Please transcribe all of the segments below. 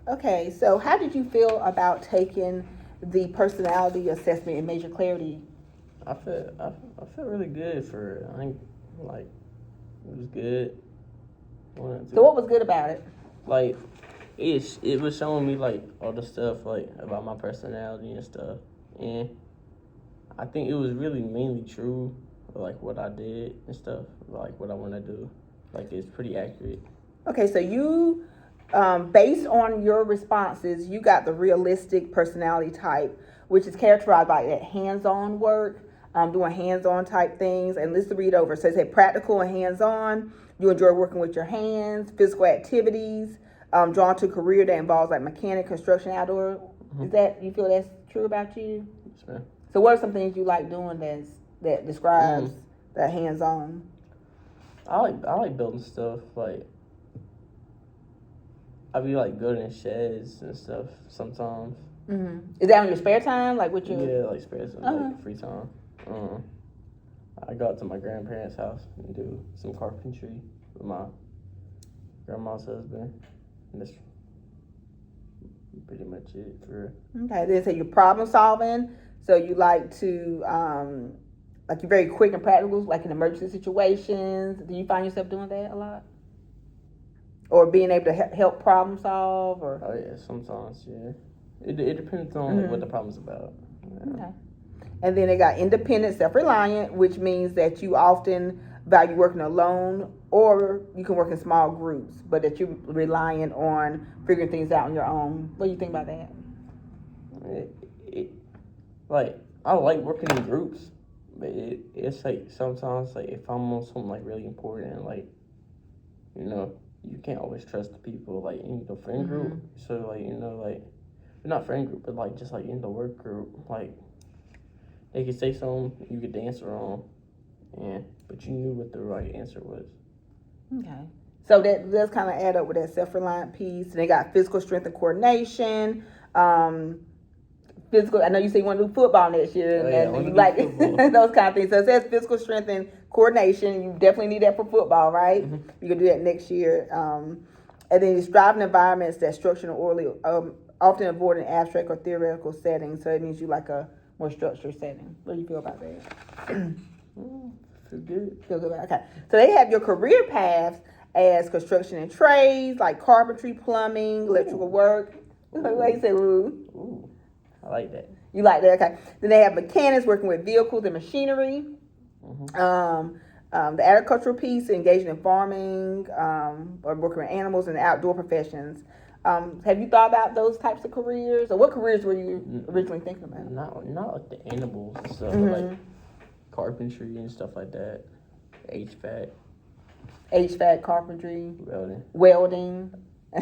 Okay, so how did you feel about taking the personality assessment in Major Clarity? I feel really good for it. I think like it was good. So what was good about it? Like it was showing me like all the stuff like about my personality and stuff, and I think it was really mainly true, like what I did and stuff, like what I want to do. Like it's pretty accurate. Okay, so you, based on your responses, you got the realistic personality type, which is characterized by that hands-on work, doing hands-on type things. And let's read over. So it said practical and hands-on. You enjoy working with your hands, physical activities, drawn to a career that involves like mechanic, construction, outdoor. Is that, you feel that's true about you? Yes, ma'am. So what are some things you like doing that describes that hands-on? I like building stuff. Like I be like building sheds and stuff sometimes. Is that on your spare time, like with your? Yeah, like spare some like free time. I go out to my grandparents' house and do some carpentry with my grandma's husband. And that's pretty much it for. Okay, then say you're problem solving. So you like to, like you're very quick and practical, like in emergency situations. Do you find yourself doing that a lot? Or being able to help problem solve, or? Oh yeah, sometimes yeah. It depends on like what the problem's about. Yeah. Okay. And then they got independent, self-reliant, which means that you often value working alone, or you can work in small groups, but that you're reliant on figuring things out on your own. What do you think about that? Like I like working in groups, but it's like sometimes like if I'm on something like really important, like you can't always trust the people like in the friend group. So like like not friend group, but like just like in the work group, like they could say something, you could answer on, but you knew what the right answer was. Okay. So that does kind of add up with that self-reliant piece. And they got physical strength and coordination. Physical. I know you say you want to do football next year, and you like those kind of things. So it says physical strength and coordination. You definitely need that for football, right? You can do that next year. And then you strive in environments that structured and orderly, often avoiding abstract or theoretical settings. So it means you like a more structured setting. What do you feel about that? Feel good. Feel good. Okay. So they have your career paths as construction and trades, like carpentry, plumbing, electrical work. What you say, Rue? Ooh, I like that. You like that? Okay. Then they have mechanics working with vehicles and machinery. The agricultural piece, engaging in farming, or working with animals and outdoor professions. Have you thought about those types of careers, or what careers were you originally thinking about? Not like the animals and stuff, but like carpentry and stuff like that. HVAC, carpentry, welding.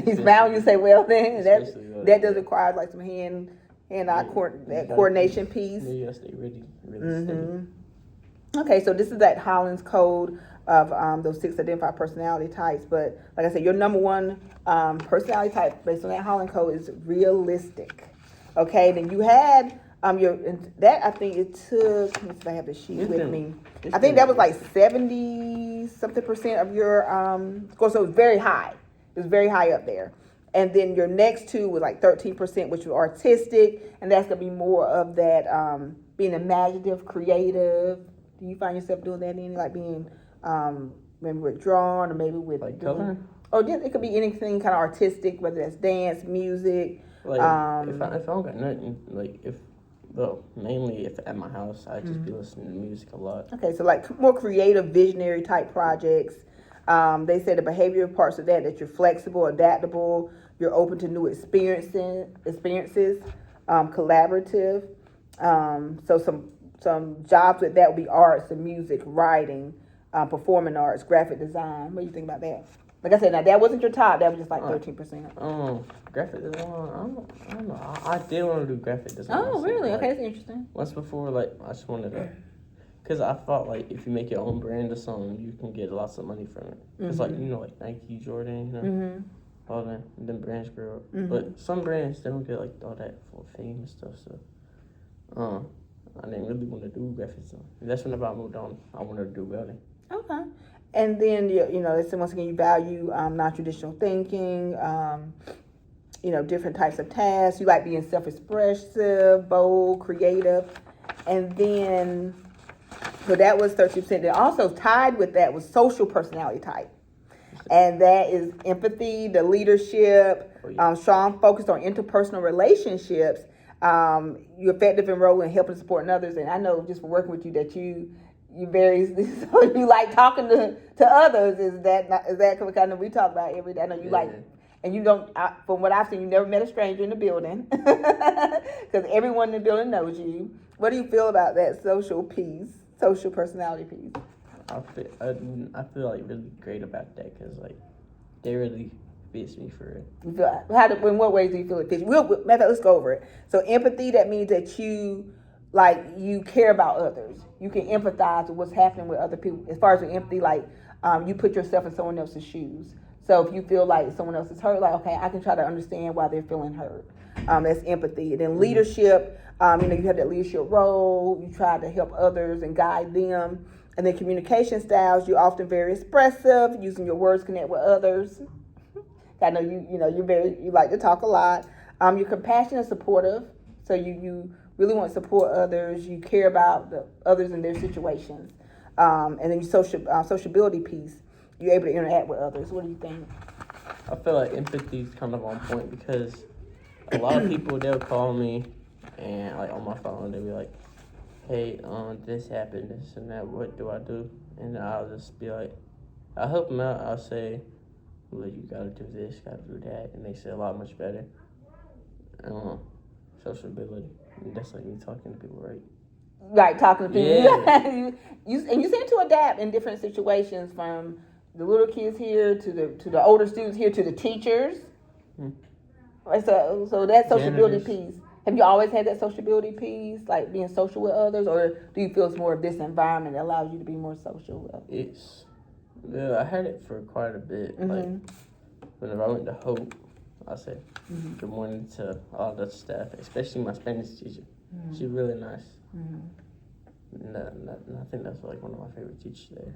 He's bound you say welding. That does require like some hand-eye coordination piece. Yeah, you gotta stay really steady. Okay, so this is that Hollins code of those 6 identified personality types. But like I said, your number one personality type based on that Hollins code is realistic. Okay, then you had that I think it took. Let me see if I have the sheet with me. I think that was like 70-something% of your score, so it was very high. It was very high up there. And then your next two was like 13%, which was artistic, and that's gonna be more of that being imaginative, creative. Do you find yourself doing that any, like being maybe with drawing or maybe with like color? Or just, it could be anything kind of artistic, whether that's dance, music. Like if I don't got nothing, like mainly if at my house, I just be listening to music a lot. Okay, so like more creative, visionary type projects. They say the behavioral parts of that you're flexible, adaptable, you're open to new experiences, collaborative. So some jobs with that would be arts and music, writing, performing arts, graphic design. What do you think about that? Like I said, now that wasn't your top. That was just like 13%. Graphic design. I don't know. I did want to do graphic design. Oh, really? Like, okay, that's interesting. Once before, like I just wanted to, cause I thought like if you make your own brand or something, you can get lots of money from it. It's like like Nike, Jordan, all them brands grow up. But some brands they don't get like all that for fame and stuff. So, I didn't really want to do graphic design. That's when I moved on. I wanted to do welding. Okay. And then, once again, you value non-traditional thinking, different types of tasks. You like being self-expressive, bold, creative. And then, so that was 30%. Then also tied with that was social personality type. And that is empathy, the leadership, strong focus on interpersonal relationships. You're effective in role in helping and supporting others. And I know just from working with you that you very, so you like talking to others. Is that kind of we talk about every day? I know you like, and you don't, from what I've seen, you never met a stranger in the building because everyone in the building knows you. What do you feel about that social personality piece? I feel like really great about that because like they really fits me for it. You feel, in what ways do you feel it fits you? Let's go over it. So empathy, that means that you care about others. You can empathize with what's happening with other people. As far as with empathy, you put yourself in someone else's shoes. So if you feel like someone else is hurt, okay, I can try to understand why they're feeling hurt. That's empathy. And then leadership, you have that leadership role. You try to help others and guide them. And then communication styles, you're often very expressive, using your words to connect with others. I know you like to talk a lot. You're compassionate and supportive, so you really want to support others. You care about the others in their situations. And then your sociability piece, you're able to interact with others. What do you think? I feel like empathy is kind of on point because a lot of people, they'll call me and like on my phone, they'll be like, hey, this happened, this and that, what do I do? And I'll just be like, I'll help them out. I'll say, well, you gotta do this, gotta do that, and they say a lot much better. Sociability, that's like me talking to people, right? Right, talking to people. Yeah. you seem to adapt in different situations, from the little kids here to the older students here to the teachers. Right, so that sociability piece. Have you always had that sociability piece, like being social with others, or do you feel it's more of this environment that allows you to be more social with others? I had it for quite a bit. Like whenever I went to Hope, I said good morning to all the staff, especially my Spanish teacher. She's really nice. And I think that's like one of my favorite teachers there.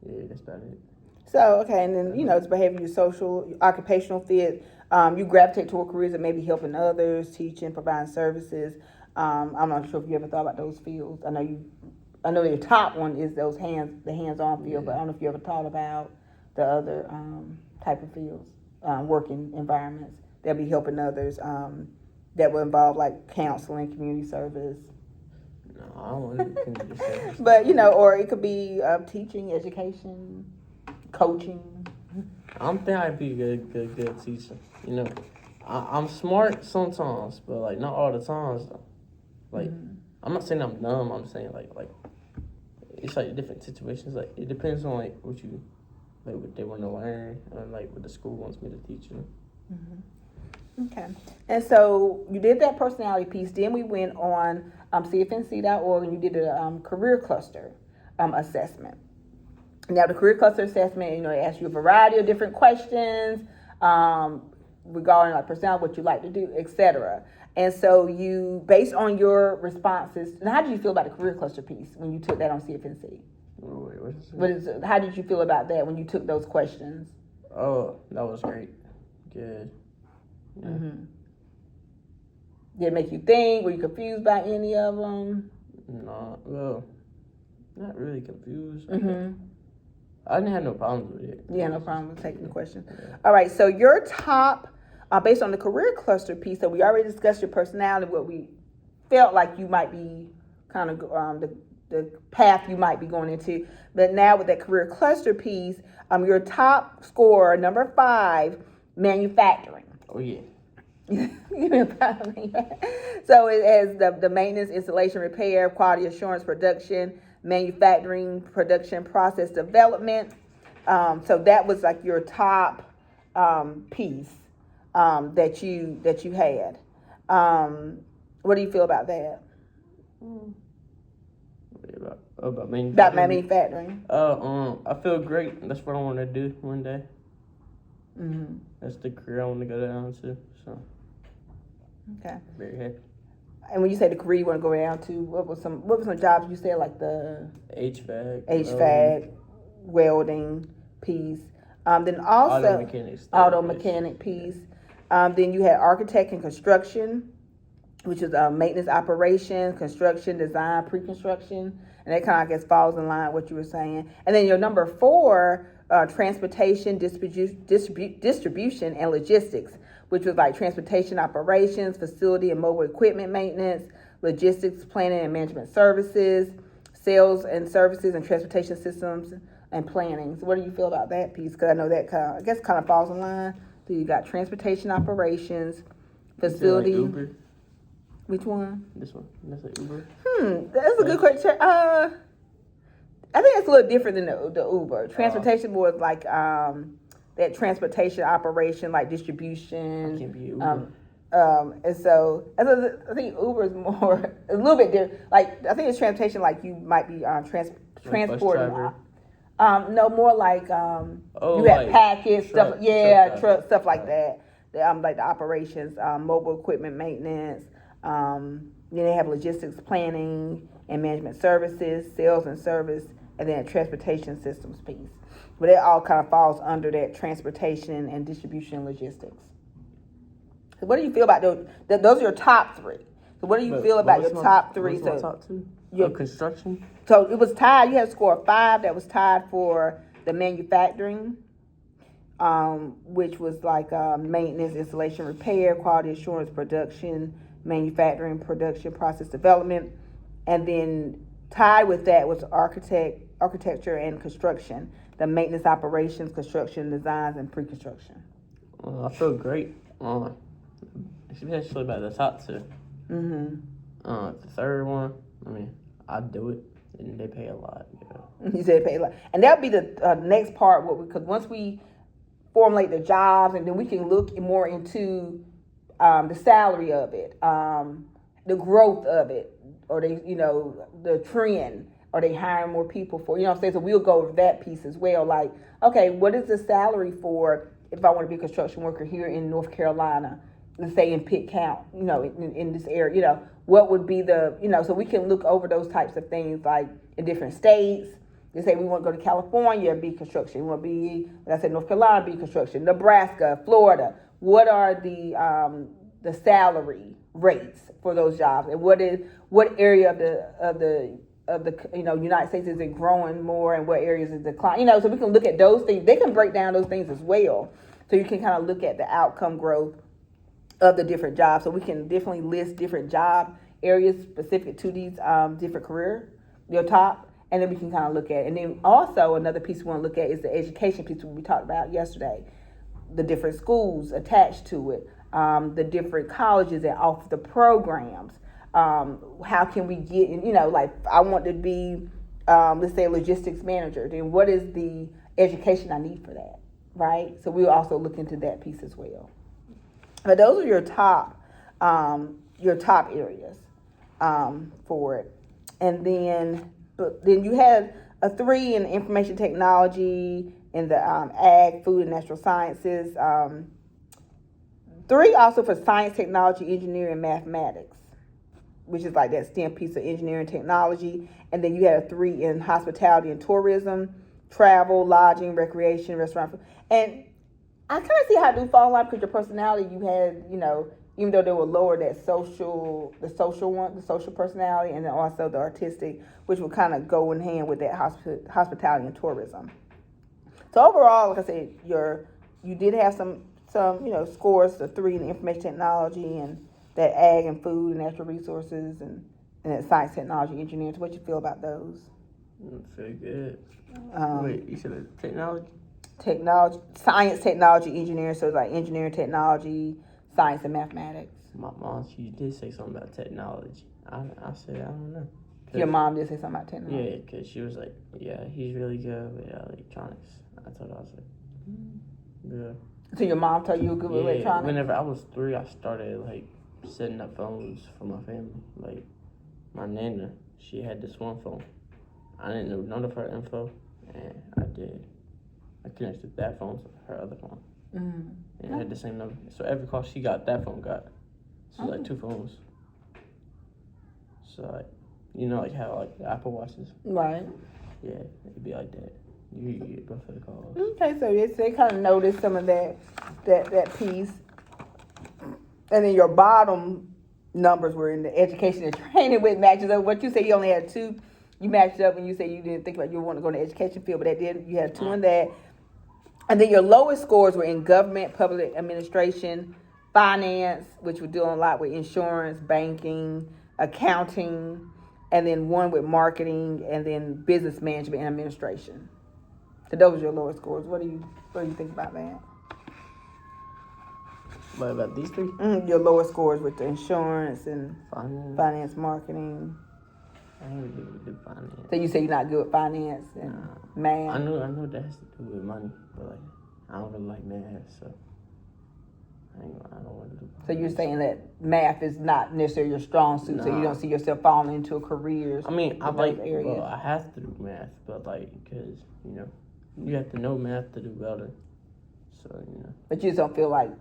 Yeah, that's about it. So, okay, and then, it's behavior, social, occupational fit. You gravitate toward careers that may be helping others, teaching, providing services. I'm not sure if you ever thought about those fields. I know your top one is the hands-on field, but I don't know if you ever thought about the other type of fields, working environments that be helping others, that will involve like counseling, community service. No, I don't want to community service. But, or it could be teaching, education, coaching. I don't think I'd be a good teacher. I'm smart sometimes, but like not all the times though. Like I'm not saying I'm dumb. I'm saying like it's like different situations. Like it depends on like what they want to learn, and like what the school wants me to teach them. Okay, and so you did that personality piece. Then we went on CFNC.org and you did a career cluster assessment. Now, the career cluster assessment, it asks you a variety of different questions regarding like personality, what you like to do, etc. And so you, based on your responses, and how did you feel about the career cluster piece when you took that on CFNC? Wait, how did you feel about that when you took those questions? Oh, that was great. Good. Yeah. Did it make you think? Were you confused by any of them? No, well, not really confused. I didn't have no problems with it. Yeah, no problem with taking the question. Yeah. All right, so your top, based on the career cluster piece, so we already discussed your personality, what we felt like you might be kind of the path you might be going into. But now with that career cluster piece, your top score, number 5, manufacturing. Oh, yeah. So it has the maintenance, installation, repair, quality assurance, production, manufacturing, production, process development. So that was like your top piece that you had. What do you feel about that? About manufacturing? About manufacturing. I feel great. That's what I want to do one day. That's the career I want to go down to. So. Okay. Very happy. And when you say the career you want to go down to, what was some jobs you said, like the HVAC, welding piece? Then also Auto mechanics. auto mechanic piece. Then you had architect and construction, which is maintenance operations, construction, design, pre-construction, and that kind of, I guess, falls in line with what you were saying. And then your number 4, transportation, distribution, and logistics, which was like transportation operations, facility and mobile equipment maintenance, logistics, planning and management services, sales and services, and transportation systems and planning. So what do you feel about that piece? Because I know that kind of falls in line. So you got transportation operations, facility. Like Uber? Which one? This one. That's like Uber. That's a good question. I think it's a little different than the Uber. Transportation more like that transportation operation, like distribution. It can be Uber. And so I think Uber is more a little bit different. Like I think it's transportation, like you might be transporting. No, more like you have like package stuff. truck Stuff like that. Like the operations, mobile equipment maintenance. Then they have logistics, planning and management services, sales and service, and then transportation systems piece. But it all kind of falls under that transportation and distribution logistics. So what do you feel about those? Those are your top 3. So what do you feel about your top 3? What's my top 2? Construction. So it was tied. You had a score of 5. That was tied for the manufacturing, which was like maintenance, installation, repair, quality assurance, production, manufacturing, production, process development. And then tied with that was architecture and construction, the maintenance operations, construction, designs, and pre-construction. I feel great. Especially about the top 2. The third one, I mean, I'd do it, and they pay a lot. Yeah. You said pay a lot, and that'll be the next part. Because once we formulate the jobs, and then we can look more into the salary of it, the growth of it, or the trend. Are they hiring more people for? You know what I'm saying? So we'll go over that piece as well. Like, okay, what is the salary for if I want to be a construction worker here in North Carolina? Let's say in Pitt County, in this area, what would be the, so we can look over those types of things, like in different states. They say we want to go to California, be construction. We want to be, like I said, North Carolina, be construction. Nebraska, Florida. What are the salary rates for those jobs, and what area of the United States is it growing more, and what areas is declining? So we can look at those things. They can break down those things as well, so you can kind of look at the outcome growth of the different jobs. So we can definitely list different job areas specific to these different your top, and then we can kind of look at it. And then also another piece we want to look at is the education piece we talked about yesterday, the different schools attached to it, the different colleges that offer the programs. How can we get in, like I want to be, let's say a logistics manager, then what is the education I need for that, right? So we'll also look into that piece as well. But those are your top areas for it. And then you had a 3 in information technology, in the ag, food, and natural sciences. 3 also for science, technology, engineering, and mathematics, which is like that STEM piece of engineering technology. And then you had a 3 in hospitality and tourism, travel, lodging, recreation, restaurant. And I kind of see how it do fall in line, because your personality, you had, even though they were lower, that social personality, and then also the artistic, which would kind of go in hand with that hospitality and tourism. So overall, like I said, you did have some scores, the 3 in information technology, and that ag and food and natural resources, and that science, technology, engineering. So what you feel about those? I feel good. Wait, you said technology? Technology, science, technology, engineering. So it's like engineering, technology, science, and mathematics. My mom, she did say something about technology. I said, I don't know. Your mom did say something about technology? Yeah, because she was like, yeah, he's really good with electronics. I told her, I was like, good. So your mom told you you were good with electronics? Whenever I was 3, I started, setting up phones for my family. Like, my nana, she had this one phone. I didn't know none of her info, and I connected that phone to her other phone. And it had the same number. So every call she got, that phone got. So, 2 phones. So, how, the Apple Watches? Right. Yeah, it'd be like that. You get both of the calls. Okay, so they kind of noticed some of that piece. And then your bottom numbers were in the education and training, with matches up. What you say you only had 2, you matched up when you say you didn't think about you want to go in the education field, but you had 2 in that. And then your lowest scores were in government, public administration, finance, which we're dealing a lot with insurance, banking, accounting, and then 1 with marketing, and then business management and administration. So those are your lowest scores. What do you think about that? What about these 3? Your lower scores with the insurance and Finance. marketing. I ain't really good with finance. So you say you're not good with finance and math? I know that has to do with money, but like I don't really like math, so I don't want to do finance. So you're saying that math is not necessarily your strong suit, so you don't see yourself falling into a career. I mean, I areas. have to do math, but like, because, you have to know math to do better. So, But you just don't feel like.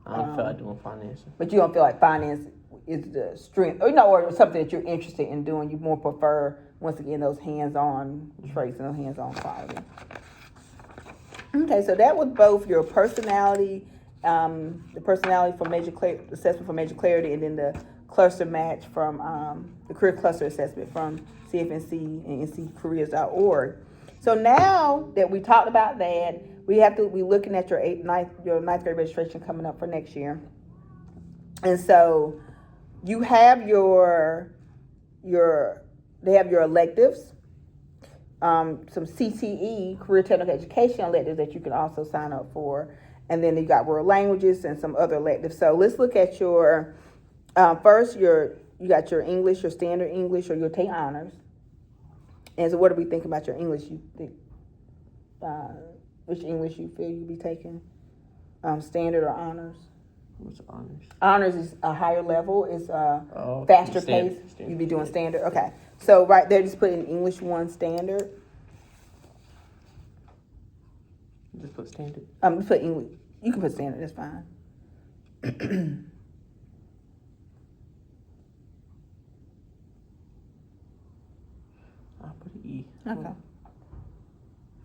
I don't feel like doing finance. But you don't feel like finance is the strength, or something that you're interested in doing. You more prefer, once again, those hands-on traits and those hands-on qualities. Okay, so that was both your personality, the personality for assessment for major clarity, and then the cluster match from the career cluster assessment from CFNC and nccareers.org. So now that we talked about that, we're looking at your ninth grade registration coming up for next year. And so you have they have your electives, some CTE, career technical education electives that you can also sign up for. And then you got world languages and some other electives. So let's look at your, first you got your English, your standard English, or you'll take honors. And so what do we think about your English? You think, which English you feel you'll be taking? Standard or honors? What's honors? Honors is a higher level. It's faster pace. You'd be doing standard. Okay. So right there, just put in English 1 standard. Just put standard. Put English. You can put standard. That's fine. I'll put an E. Okay.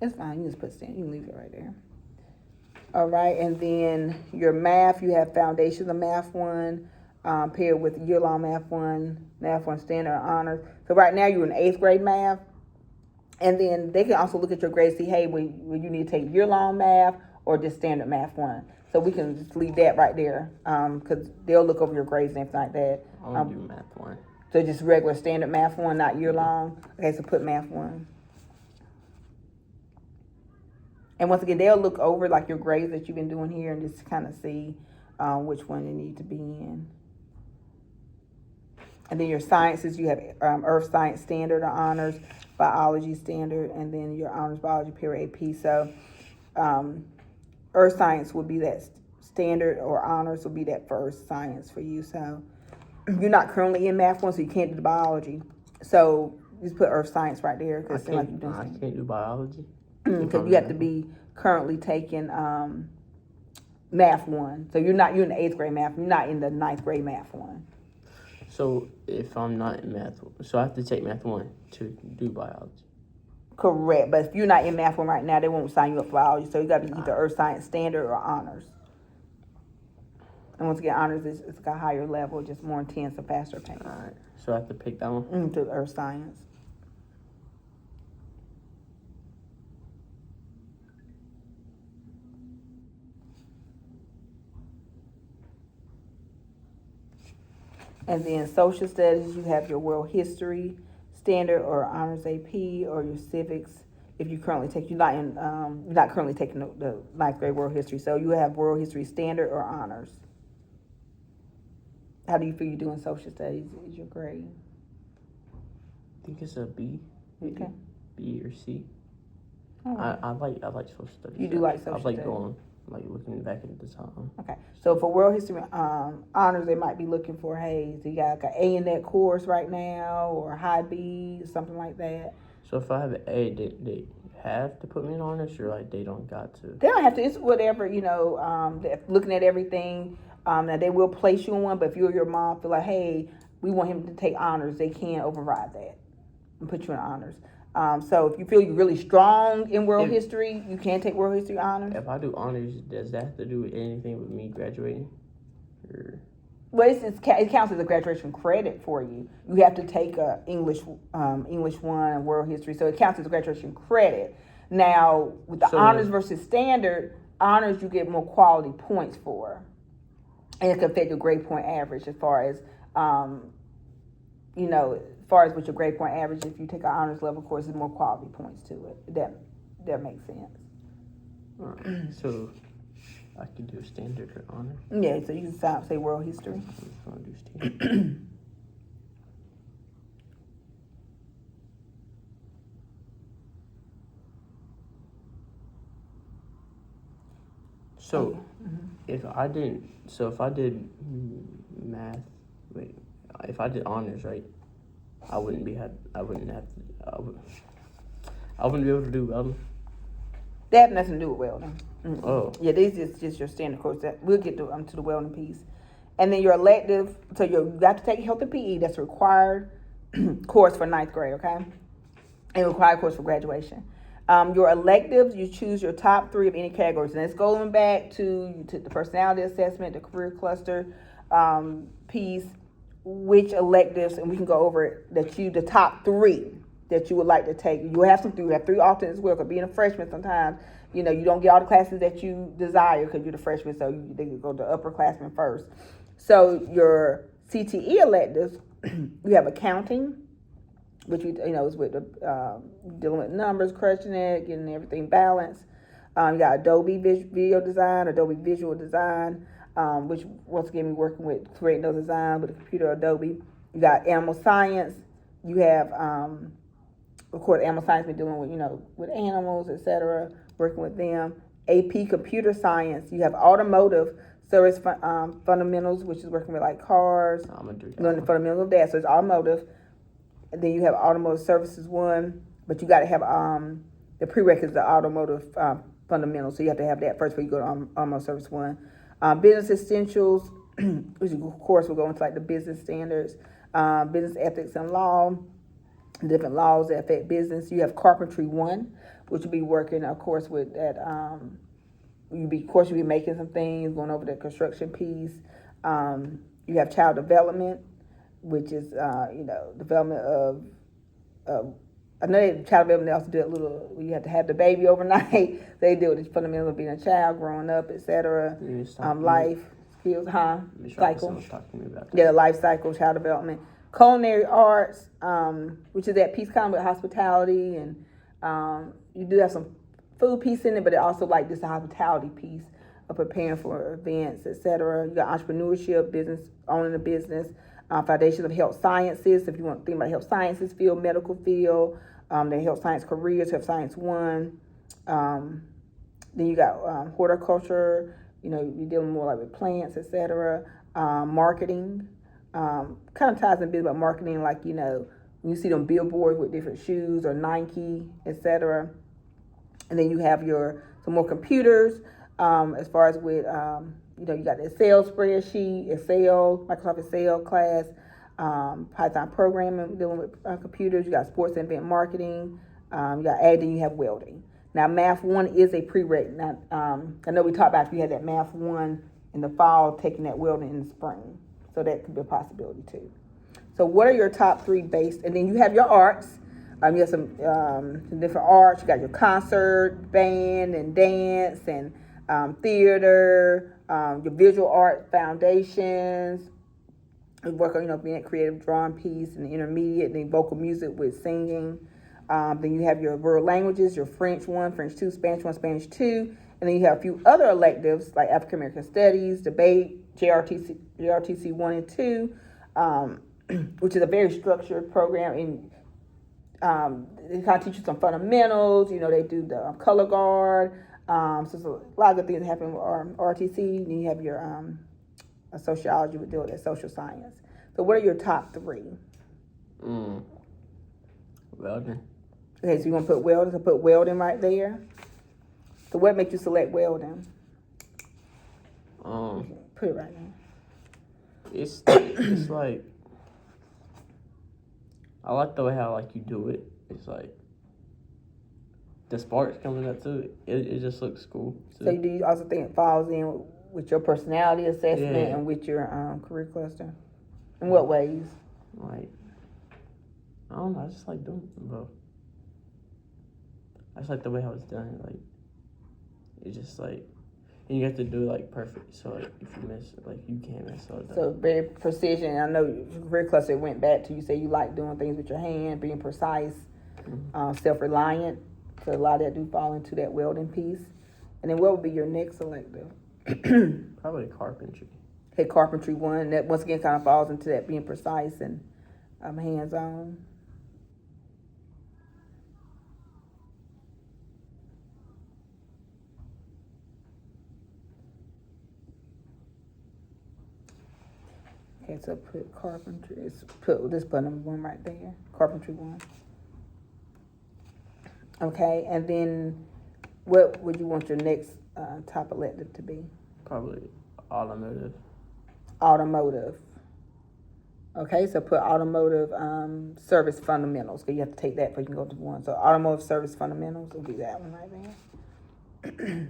That's fine. You just put standard. You can leave it right there. All right, and then your math, you have Foundations of Math 1, paired with Year-Long Math 1, Math 1 Standard Honors. So right now you're in 8th grade math, and then they can also look at your grades, see, hey, will you need to take Year-Long Math or just Standard Math 1? So we can just leave that right there, because they'll look over your grades and everything like that. I want to do Math 1. So just regular Standard Math 1, not Year-Long? Okay, so put Math 1. And once again, they'll look over like your grades that you've been doing here and just kind of see which one you need to be in. And then your sciences, you have Earth Science Standard or Honors, Biology Standard, and then your Honors Biology Period AP. So Earth Science would be that Standard, or Honors will be that first science for you. So you're not currently in Math 1, so you can't do the biology. So just put Earth Science right there. I can't do biology. Because you have to be currently taking Math 1. So you're in the 8th grade math. You're not in the 9th grade Math 1. So if I'm not in Math 1, so I have to take Math 1 to do biology. Correct. But if you're not in Math 1 right now, they won't sign you up for biology. So you got to be either Earth Science Standard or Honors. And once again, Honors is like a higher level, just more intense, a faster pace. All right. So I have to pick that one? To Earth Science. And then social studies, you have your world history standard or honors AP, or your civics. If you currently take, you're not currently taking the 9th grade world history, so you have world history standard or honors. How do you feel you're doing social studies? Is your grade? I think it's a B. Okay. B or C. Right. I like social studies. You do like social I like studies? going, like looking back at the time. Okay, so for world history honors, they might be looking for, hey, so you got like an A in that course right now, or a high B, something like that. So if I have an A, they have to put me in honors, or like they don't got to? They don't have to. It's whatever, they're looking at everything. Now they will place you in one, but if you or your mom feel like, hey, we want him to take honors, they can override that and put you in honors. So if you feel you're really strong in world If- history, you can take world history honors. If I do honors, does that have to do with anything with me graduating? Or... Well, it counts as a graduation credit for you. You have to take a English 1 and world history, so it counts as a graduation credit. Now, with the So- honors versus standard, honors you get more quality points for, and it can affect your grade point average as far as, as far as with your grade point average. If you take an honors level course, there's more quality points to it. That makes sense. Alright, so I can do standard or honor. Yeah, so you can sign up, say world history. I'm just gonna do standard. So if I did math, if I did honors, right, I wouldn't be I wouldn't be able to do welding. That has nothing to do with welding. Oh, Yeah, these is just your standard course. That we'll get to the welding piece, and then your elective. So you got to take health and PE. That's a required course for 9th grade. Okay, and required course for graduation. Your electives, you choose your top 3 of any categories, and it's going back to you took the personality assessment, the career cluster piece. Which electives, and we can go over it. The top 3 that you would like to take. You have some 3. You have 3 alternates as well. Because being a freshman, sometimes you don't get all the classes that you desire because you're the freshman, so they go to upperclassmen first. So your CTE electives, you have accounting, which is with the dealing with numbers, crushing it, getting everything balanced. You got Adobe Video Design, Adobe Visual Design, which once again we're working with creating those designs with the computer Adobe. You got Animal Science. You have, of course, Animal Science been dealing with with animals, etc. Working with them. AP Computer Science. You have Automotive Service Fundamentals, which is working with like cars. I'm gonna do that. Learning the fundamentals of that. So it's automotive. And then you have Automotive Services 1, but you got to have the prerequisite of automotive fundamentals. So you have to have that first before you go to Automotive Service 1. Business Essentials, which of course will go into like the business standards, business ethics and law, different laws that affect business. You have Carpentry 1, which will be working, of course, with that. You'll be making some things, going over the construction piece. You have Child Development, which is development of. I know child development, they also do a little. You have to have the baby overnight. They deal with the fundamentals of being a child, growing up, etc. Life skills, cycle. Yeah, the life cycle, child development, culinary arts, which is that piece kind of with hospitality, and you do have some food piece in it, but it also like this hospitality piece of preparing for events, etc. You got entrepreneurship, business, owning a business. Foundations of health sciences, if you want to think about health sciences field, medical field, the health science careers, health science 1. Then you got horticulture, you're dealing more like with plants, etc. Marketing, kind of ties in a bit about marketing, like, when you see them billboards with different shoes or Nike, etc. And then you have some more computers, as far as with, you got the Excel spreadsheet, Microsoft Excel class, Python programming, dealing with computers. You got sports and event marketing. You got then you have welding. Now, Math 1 is a prereq. Now, I know we talked about if you had that Math 1 in the fall, taking that welding in the spring. So that could be a possibility too. So what are your top 3 based? And then you have your arts. You have some different arts. You got your concert, band, and dance, and theater, your visual art foundations. You work on, being a creative drawing piece, and the intermediate, and then vocal music with singing. Then you have your world languages, your French 1, French 2, Spanish 1, Spanish 2. And then you have a few other electives like African American Studies, debate, JRTC 1 and 2, which is a very structured program. And they kind of teach you some fundamentals. They do the color guard. So there's a lot of good things that happen with RTC. Then you have your sociology with deal with that social science. So what are your top 3? Welding. Okay, so you want to put welding? So put welding right there. So what makes you select welding? Put it right now. It's like, I like the way how you do it. It's like the sparks coming up to it. It just looks cool. So do you also think it falls in with your personality assessment Yeah. and with your career cluster? In what ways? Like, I don't know. I just like doing both. I just like the way how it's done. Like, it's just like, and you have to do it like perfect. So like, if you miss, like you can't mess up. So very precision. I know your career cluster went back to you say you like doing things with your hand, being precise, self-reliant. So a lot of that do fall into that welding piece. And then what would be your next elective? Probably carpentry. Okay, carpentry one. That once again kind of falls into that being precise and hands-on. Okay, so put carpentry. Let's put number one right there. Carpentry one. Okay, and then what would you want your next top elective to be? Probably automotive. Automotive. Okay, so put automotive service fundamentals. So you have to take that before you can go to one. So automotive service fundamentals will be that one right there.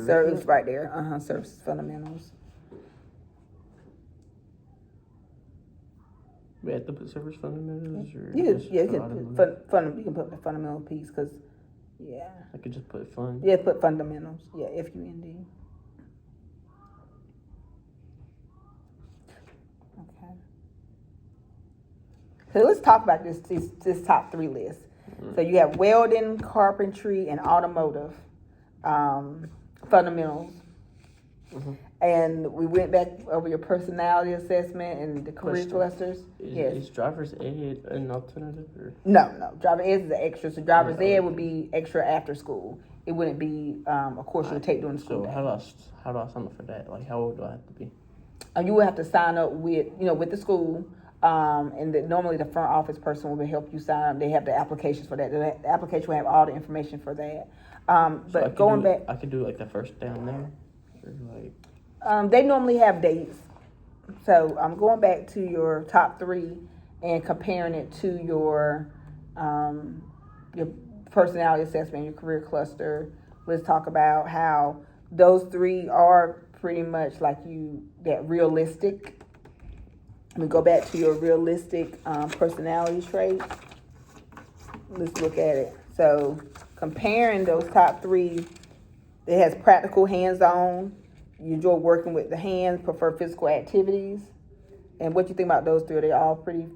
Service right there. Service fundamentals. We have to put service fundamentals, or You just can put you can put the fundamental piece because I could just put fun. Yeah, put fundamentals. Yeah, FUND. Okay. So let's talk about this top three list. So you have welding, carpentry, and automotive fundamentals. And we went back over your personality assessment and the career clusters. Is driver's ed an alternative? Or? No. Driver's ed is an extra. So driver's ed would be extra after school. It wouldn't be a course you would take during the school day. How do I sign up for that? Like, how old do I have to be? You would have to sign up with the school. And normally the front office person will help you sign up. They have the applications for that. The application will have all the information for that. But going back, I could do like the first down there, or like. They normally have dates. So I'm going back to your top three and comparing it to your personality assessment, your career cluster. Let's talk about how those three are pretty much like that realistic. Let me go back to your realistic personality traits. Let's look at it. So comparing those top three, it has practical, hands-on. You enjoy working with the hands, prefer physical activities. And what you think about those three? Are they all pretty?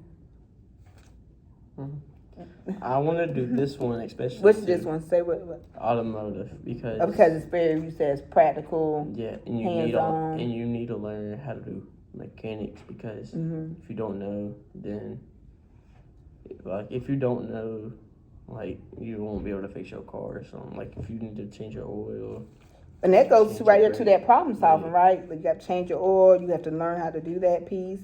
I want to do this one especially. What's this one? Say what? Automotive, because it's very, you said it's practical. Yeah, and you need to learn how to do mechanics, because if you don't know, then if you don't know, you won't be able to fix your car or something. Like if you need to change your oil. And that goes right there to that problem solving, right? You got to change your oil. You have to learn how to do that piece,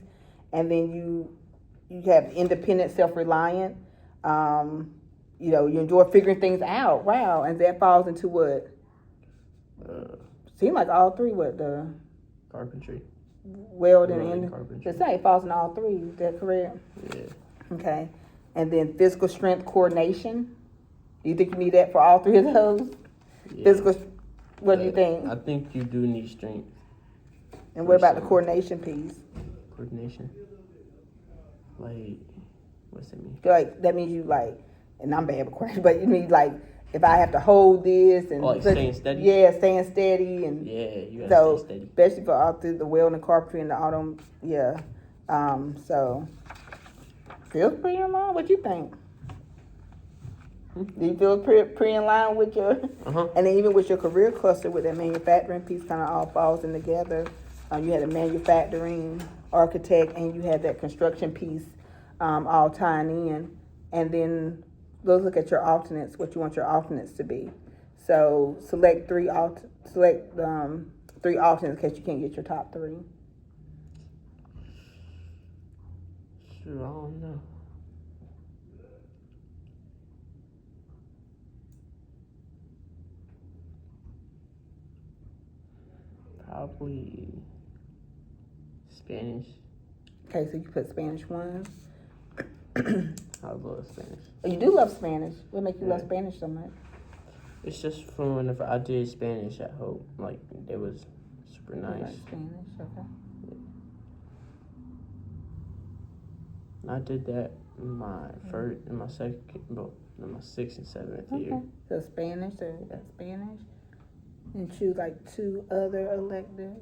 and then you have independent, self-reliant. You enjoy figuring things out. Wow, and that falls into what? Seem like all three. What the? Carpentry. Welding and carpentry. It falls in all three. Is that correct? Yeah. Okay, and then physical strength, coordination. Do you think you need that for all three of those? Yeah. Physical. What do you think? I think you do need strength. And what about the coordination piece? Coordination. What's that mean? That means you and I'm bad with coordination, but you mean if I have to hold this and staying steady. Yeah, staying steady and you gotta stay steady. Especially for all through the welding, carpentry, and the auto. Yeah. So feels pretty in line. What you think? Do you feel pretty in line with your, and then even with your career cluster with that manufacturing piece kind of all falls in together. You had a manufacturing architect and you had that construction piece all tying in. And then let's look at your alternates, what you want your alternates to be. So select three alternates in case you can't get your top three. Sure, I don't know. Probably Spanish. Okay, so you put Spanish 1. I love Spanish. Oh, you do love Spanish. What makes you love Yeah. Spanish so much? It's just from whenever I did Spanish at Hope. Like, it was super You nice. like Spanish, okay. I did that in my my 6th and 7th year. Okay. So Spanish, so you got Spanish. And choose like 2 other electives.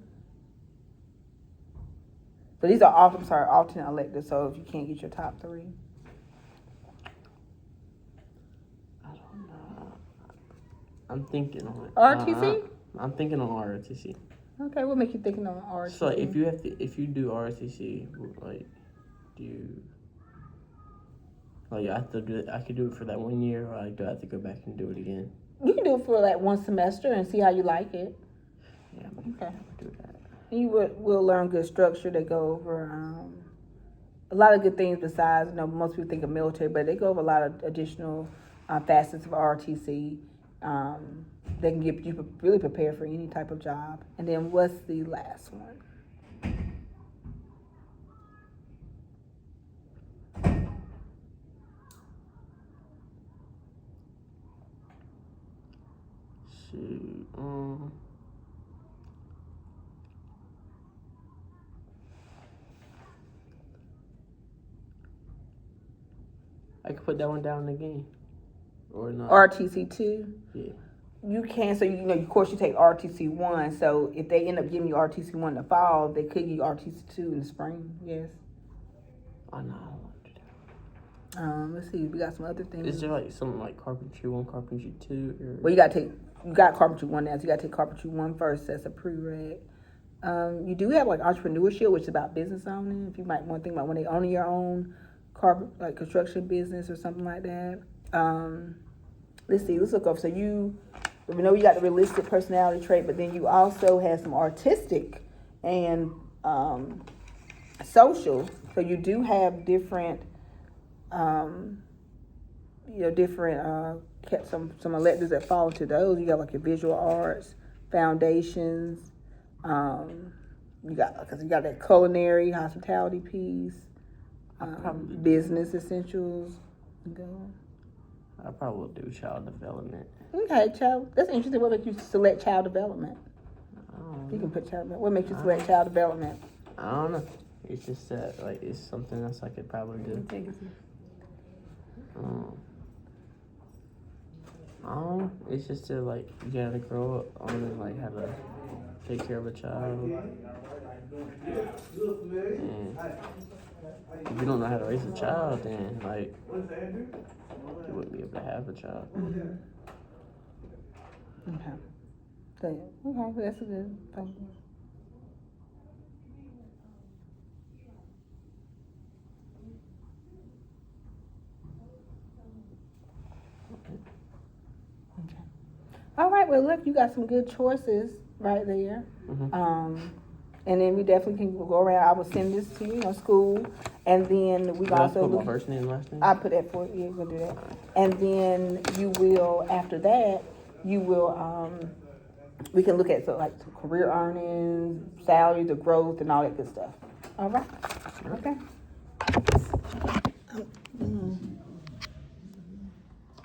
So these are alternate electives, so if you can't get your top 3. I don't know. I'm thinking on it. ROTC? I'm thinking on ROTC. Okay, what make you thinking on ROTC? So if you do ROTC, like, do you, like, I could do it for that 1 year, or do I have to go back and do it again? You can do it for like 1 semester and see how you like it. Yeah, Okay. do that. And you will learn good structure. They go over a lot of good things besides, most people think of military, but they go over a lot of additional facets of ROTC. They can get you really prepared for any type of job. And then what's the last one? Shoot. I could put that one down again, or not. ROTC 2? Yeah. You can, so of course you take ROTC 1, so if they end up giving you ROTC 1 in the fall, they could give you ROTC 2 in the spring, yes. Oh, no, I don't want to do that. Let's see, we got some other things. Is there like something like carpentry 1, carpentry 2, or? Well, you got carpentry 1 now, so you got to take carpentry 1 first. That's a prereq. You do have like entrepreneurship, which is about business owning. If you might want to think about when they own your own like construction business or something like that. Let's see, let's look up. So we know you got the realistic personality trait, but then you also have some artistic and social. So you do have different, some electives that fall into those. You got like your visual arts, foundations. You got that culinary, hospitality piece, business essentials. I probably will do child development. Okay, child. That's interesting. What makes you select child development? You can put child development. What makes you select child development? I don't know. It's just that, like, it's something else I could probably do. It's just that, like, you gotta grow up on, like, how to take care of a child. And if you don't know how to raise a child, then, like, you wouldn't be able to have a child. Mm-hmm. Okay. Okay, that's a good thing. Okay. All right, well, look, you got some good choices right there. Mm-hmm. And then we definitely can go around. I will send this to you, school, and then we can also put my look. first name and last name? I put that for you. We're gonna do that, and then you will. After that, you will. We can look at some career earnings, salaries, the growth, and all that good stuff. All right. Okay.